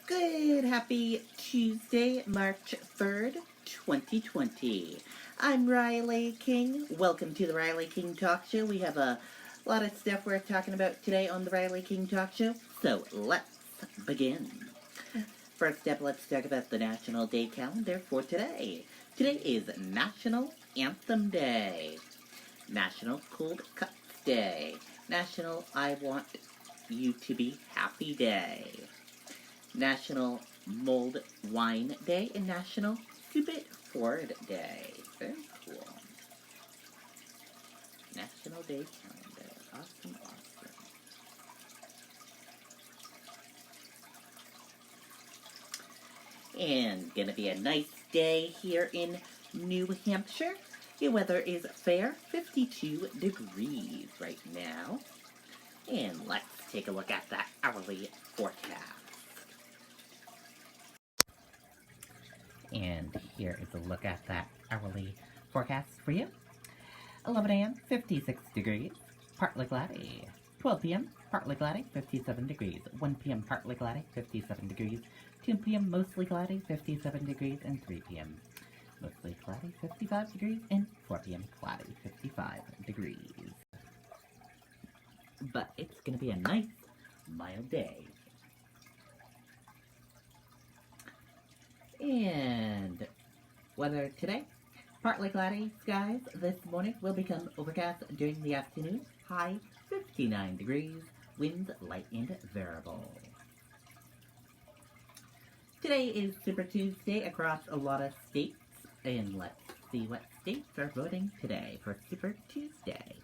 Good, happy Tuesday, March 3rd, 2020. I'm Riley King. Welcome to the Riley King Talk Show. We have a lot of stuff we're talking about today on the Riley King Talk Show, so let's begin. First up, let's talk about the National Day calendar for today. Today is National Anthem Day, National Cold Cuts Day, National I Want You to Be Happy Day, National Mulled Wine Day, and National Scoop It Forward Day. Very cool. National Day calendar. Awesome. And gonna be a nice day here in New Hampshire. The weather is fair, 52 degrees right now. And let's take a look at that hourly forecast. And here is a look at that hourly forecast for you. 11 a.m., 56 degrees, partly cloudy. 12 p.m., partly cloudy, 57 degrees. 1 p.m., partly cloudy, 57 degrees. 2 p.m., mostly cloudy, 57 degrees. And 3 p.m., mostly cloudy, 55 degrees. And 4 p.m., cloudy, 55 degrees. But it's going to be a nice, mild day. And weather today, partly cloudy skies this morning, will become overcast during the afternoon, high 59 degrees, winds light and variable. Today is Super Tuesday across a lot of states, and let's see what states are voting today for Super Tuesday.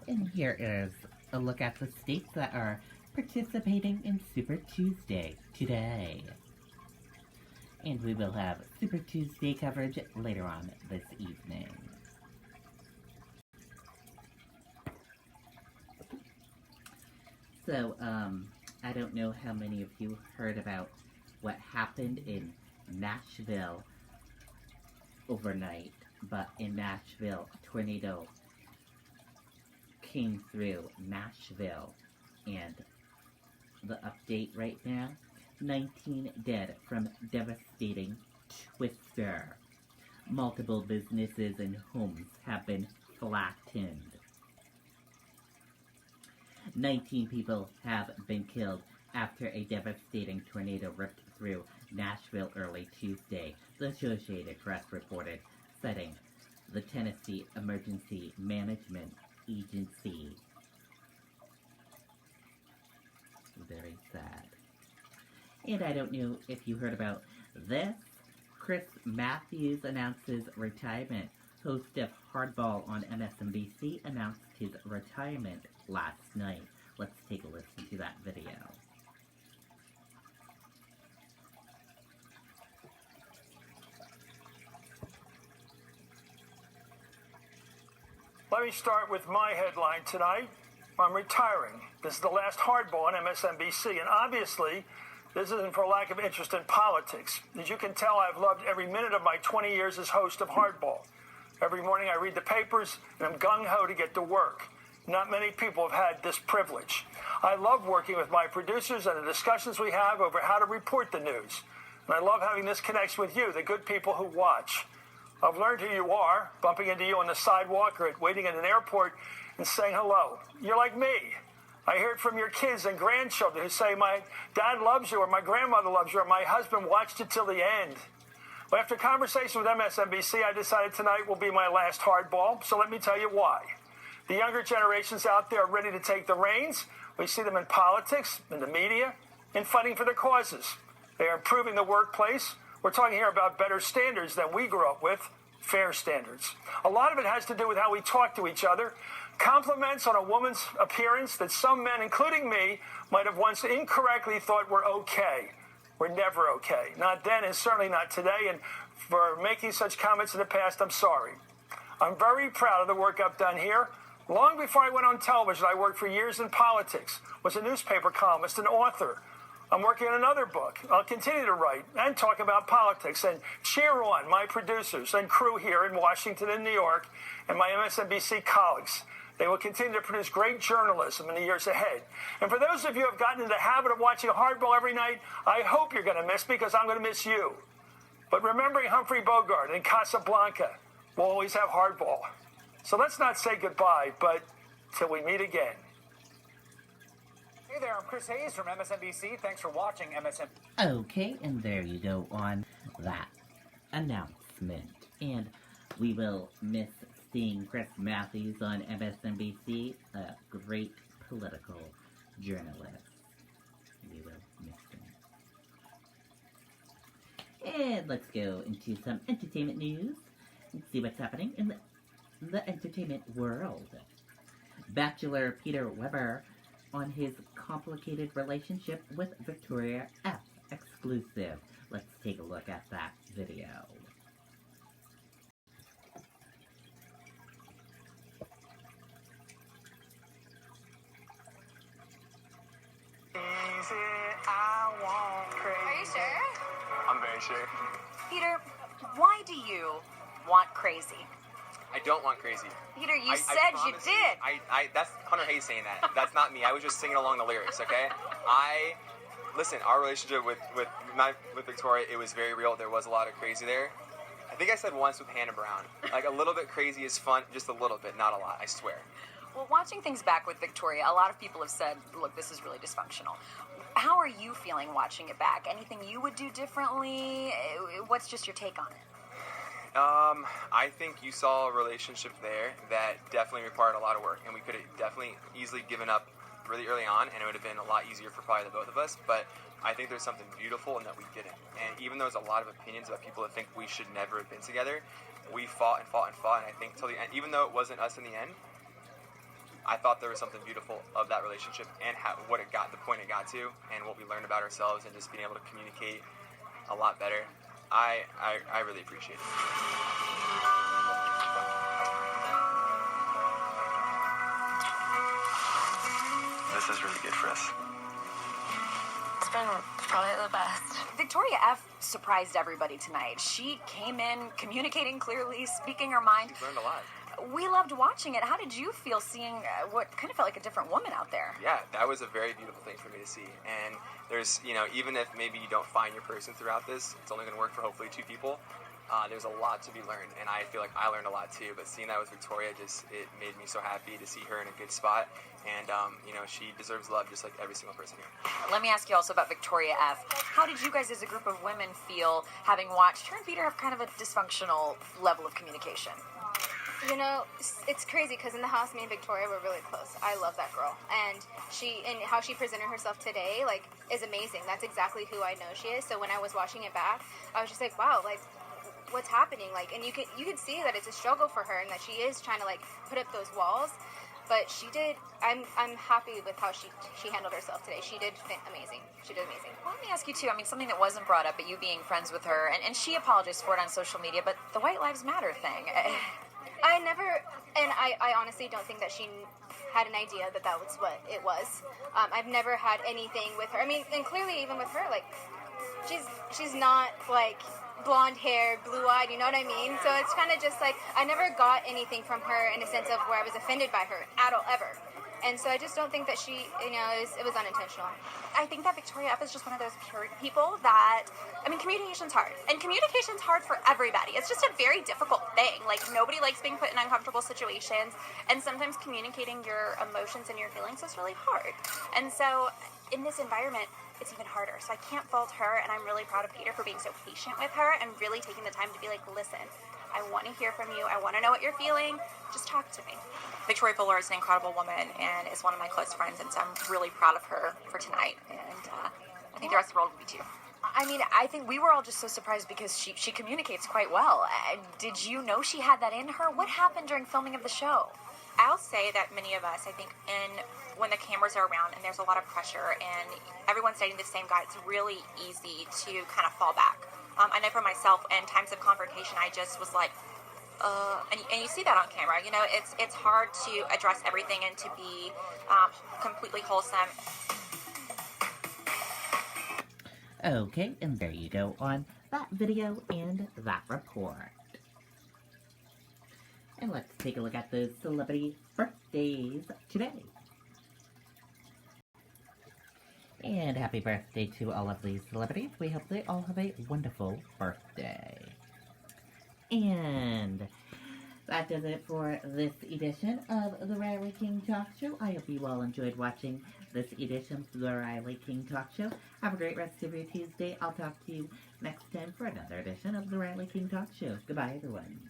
And here is a look at the states that are participating in Super Tuesday today. And we will have Super Tuesday coverage later on this evening. So, I don't know how many of you heard about what happened in Nashville overnight, but in Nashville, a tornado came through Nashville, and the update right now, 19 dead from devastating twister. Multiple businesses and homes have been flattened. 19 people have been killed after a devastating tornado ripped through Nashville early Tuesday, the Associated Press reported, citing the Tennessee Emergency Management Agency. Very sad. And I don't know if you heard about this. Chris Matthews announces retirement. Host of Hardball on MSNBC announced his retirement last night. Let's take a listen to that video. Let me start with my headline tonight. I'm retiring. This is the last Hardball on MSNBC, and obviously, this isn't for lack of interest in politics. As you can tell, I've loved every minute of my 20 years as host of Hardball. Every morning I read the papers, and I'm gung-ho to get to work. Not many people have had this privilege. I love working with my producers and the discussions we have over how to report the news. And I love having this connection with you, the good people who watch. I've learned who you are, bumping into you on the sidewalk or waiting at an airport and saying hello. You're like me. I hear it from your kids and grandchildren who say, my dad loves you, or my grandmother loves you, or my husband watched it till the end. But after conversation with MSNBC, I decided tonight will be my last Hardball, so let me tell you why. The younger generations out there are ready to take the reins. We see them in politics, in the media, in fighting for their causes. They are improving the workplace. We're talking here about better standards than we grew up with, fair standards. A lot of it has to do with how we talk to each other. Compliments on a woman's appearance that some men, including me, might have once incorrectly thought were okay. We're never okay. Not then and certainly not today. And for making such comments in the past, I'm sorry. I'm very proud of the work I've done here. Long before I went on television, I worked for years in politics, was a newspaper columnist, an author. I'm working on another book. I'll continue to write and talk about politics and cheer on my producers and crew here in Washington and New York and my MSNBC colleagues. They will continue to produce great journalism in the years ahead. And for those of you who have gotten into the habit of watching Hardball every night, I hope you're going to miss me because I'm going to miss you. But remembering Humphrey Bogart and Casablanca, we'll always have Hardball. So let's not say goodbye, but till we meet again. Hey there, I'm Chris Hayes from MSNBC. Thanks for watching MSNBC. Okay, and there you go on that announcement. And we will miss seeing Chris Matthews on MSNBC, a great political journalist. We will miss him. And let's go into some entertainment news and see what's happening in the entertainment world. Bachelor Peter Weber on his complicated relationship with Victoria F. exclusive. Let's take a look at that video. Are you sure? I'm very sure. Peter, why do you want crazy? I don't want crazy. Peter, you I said you promise did. That's Hunter Hayes saying that. That's not me. I was just singing along the lyrics, okay? Listen, our relationship with Victoria, it was very real. There was a lot of crazy there. I think I said once with Hannah Brown. Like, a little bit crazy is fun, just a little bit, not a lot, I swear. Well, watching things back with Victoria, a lot of people have said, look, this is really dysfunctional. How are you feeling watching it back? Anything you would do differently? What's just your take on it? I think you saw a relationship there that definitely required a lot of work, and we could have definitely easily given up really early on, and it would have been a lot easier for probably the both of us, but I think there's something beautiful in that we didn't. And even though there's a lot of opinions about people that think we should never have been together, we fought and fought and fought, and I think till the end, even though it wasn't us in the end, I thought there was something beautiful of that relationship and what it got, the point it got to, and what we learned about ourselves, and just being able to communicate a lot better. I really appreciate it. This is really good for us. It's been probably the best. Victoria F. surprised everybody tonight. She came in communicating clearly, speaking her mind. We've learned a lot. We loved watching it. How did you feel seeing what kind of felt like a different woman out there? Yeah, that was a very beautiful thing for me to see. And there's, even if maybe you don't find your person throughout this, it's only going to work for hopefully two people. There's a lot to be learned, and I feel like I learned a lot too. But seeing that with Victoria, it made me so happy to see her in a good spot. And, she deserves love just like every single person here. Let me ask you also about Victoria F. How did you guys as a group of women feel having watched her and Peter have kind of a dysfunctional level of communication? You know, it's crazy because in the house, me and Victoria were really close. I love that girl, and how she presented herself today, is amazing. That's exactly who I know she is. So when I was watching it back, I was just like, wow, what's happening? And you could see that it's a struggle for her, and that she is trying to put up those walls. But she did. I'm happy with how she handled herself today. She did amazing. She did amazing. Well, let me ask you too. Something that wasn't brought up, but you being friends with her, and she apologized for it on social media. But the White Lives Matter thing. I never, and I honestly don't think that she had an idea that was what it was. I've never had anything with her. And clearly even with her, she's not blonde hair, blue eyed, you know what I mean? So it's kind of just I never got anything from her in a sense of where I was offended by her at all, ever. And so I just don't think that she, it was unintentional. I think that Victoria F is just one of those people that, communication's hard. And communication's hard for everybody. It's just a very difficult thing. Nobody likes being put in uncomfortable situations. And sometimes communicating your emotions and your feelings is really hard. And so in this environment, it's even harder. So I can't fault her, and I'm really proud of Peter for being so patient with her and really taking the time to be listen, I want to hear from you. I want to know what you're feeling. Just talk to me. Victoria Fuller is an incredible woman and is one of my close friends, and so I'm really proud of her for tonight. And I think the rest of the world will be too. I think we were all just so surprised because she communicates quite well. Did you know she had that in her? What happened during filming of the show? I'll say that many of us, I think, when the cameras are around and there's a lot of pressure and everyone's dating the same guy, it's really easy to kind of fall back. I know for myself, in times of confrontation, I just was and you see that on camera. It's hard to address everything and to be completely wholesome. Okay, and there you go on that video and that report. And let's take a look at those celebrity birthdays. birthdays today. And happy birthday to all of these celebrities. We hope they all have a wonderful birthday. And that does it for this edition of the Riley King Talk Show. I hope you all enjoyed watching this edition of the Riley King Talk Show. Have a great rest of your Tuesday. I'll talk to you next time for another edition of the Riley King Talk Show. Goodbye, everyone.